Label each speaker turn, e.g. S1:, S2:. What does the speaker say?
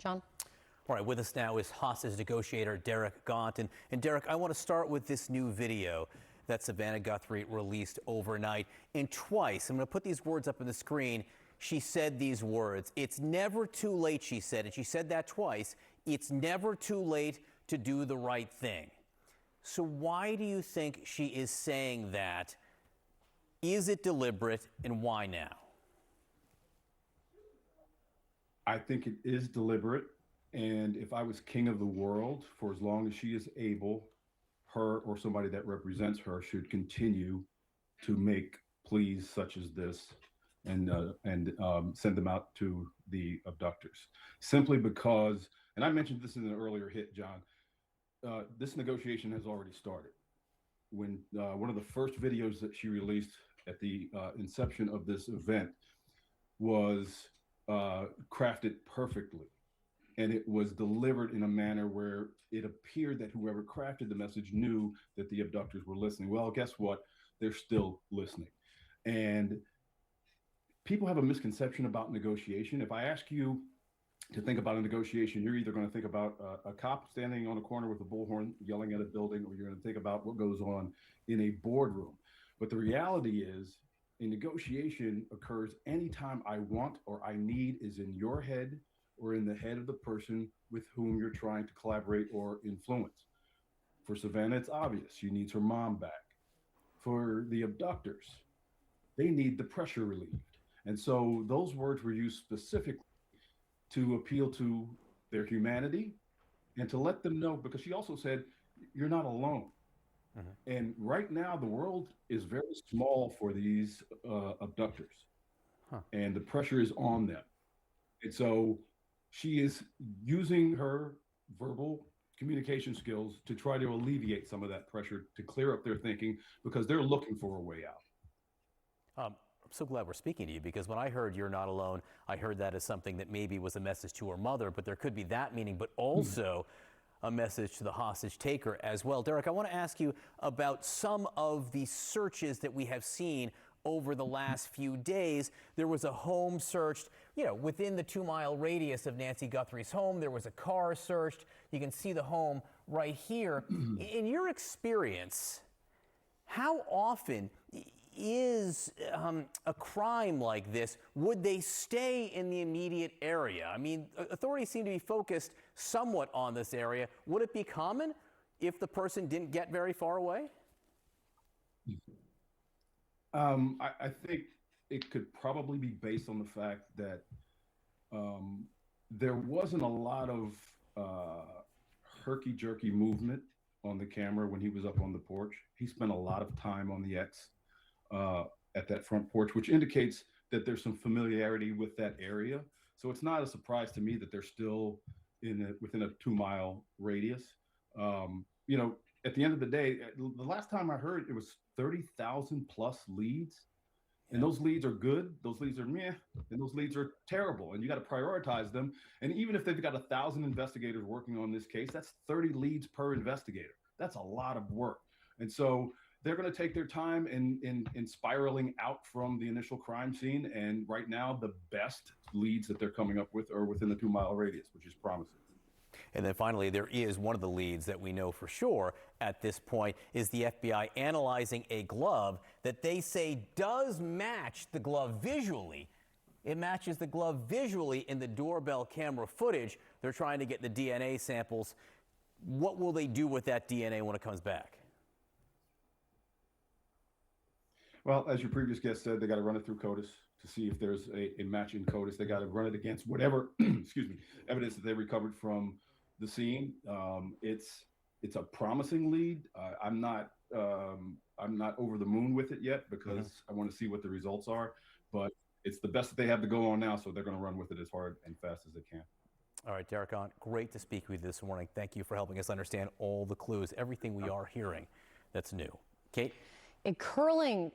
S1: John?
S2: All right, with us now is hostage negotiator Derek Gaunt. And Derek, I want to start with this new video that Savannah Guthrie released overnight. And twice, I'm going to put these words up on the screen, she said these words. It's never too late, she said, and she said that twice. It's never too late to do the right thing. So why do you think she is saying that? Is it deliberate, and why now?
S3: I think it is deliberate. And if I was king of the world, for as long as she is able, her or somebody that represents her should continue to make pleas such as this and send them out to the abductors. Simply because, and I mentioned this in an earlier hit, John, this negotiation has already started. When one of the first videos that she released at the inception of this event was crafted perfectly. And it was delivered in a manner where it appeared that whoever crafted the message knew that the abductors were listening. Well, guess what? They're still listening. And people have a misconception about negotiation. If I ask you to think about a negotiation, you're either going to think about a cop standing on a corner with a bullhorn yelling at a building, or you're going to think about what goes on in a boardroom. But the reality is, a negotiation occurs anytime I want or I need is in your head or in the head of the person with whom you're trying to collaborate or influence. For Savannah, it's obvious. She needs her mom back. For the abductors, they need the pressure relieved. And so those words were used specifically to appeal to their humanity and to let them know, because she also said, you're not alone. Mm-hmm. And right now, the world is very small for these abductors. And the pressure is on them. And so she is using her verbal communication skills to try to alleviate some of that pressure, to clear up their thinking, because they're looking for a way out.
S2: I'm so glad we're speaking to you, because when I heard you're not alone, I heard that as something that maybe was a message to her mother, but there could be that meaning, but also a message to the hostage taker as well. Derek, I want to ask you about some of the searches that we have seen over the last few days. There was a home searched, within the 2-mile radius of Nancy Guthrie's home. There was a car searched. You can see the home right here. In your experience, how often is a crime like this, would they stay in the immediate area? I mean, authorities seem to be focused somewhat on this area. Would it be common if the person didn't get very far away?
S3: I think it could probably be based on the fact that there wasn't a lot of herky-jerky movement on the camera when he was up on the porch. He spent a lot of time on the X at that front porch, which indicates that there's some familiarity with that area. So it's not a surprise to me that they're still within a 2-mile radius. At the end of the day, the last time I heard, it was 30,000 plus leads. And those leads are good, those leads are meh, and those leads are terrible. And you got to prioritize them. And even if they've got 1,000 investigators working on this case, that's 30 leads per investigator. That's a lot of work. And so they're going to take their time in spiraling out from the initial crime scene. And right now, the best leads that they're coming up with are within the 2-mile radius, which is promising.
S2: And then finally, there is one of the leads that we know for sure at this point is the FBI analyzing a glove that they say does match the glove visually. It matches the glove visually in the doorbell camera footage. They're trying to get the DNA samples. What will they do with that DNA when it comes back?
S3: Well, as your previous guest said, they got to run it through CODIS to see if there's a match in CODIS. They got to run it against whatever, excuse me, evidence that they recovered from the scene. It's a promising lead. I'm not over the moon with it yet, because I want to see what the results are. But it's the best that they have to go on now, so they're going to run with it as hard and fast as they can.
S2: All right, Derek Gaunt, great to speak with you this morning. Thank you for helping us understand all the clues, everything we are hearing that's new. Kate?
S1: A curling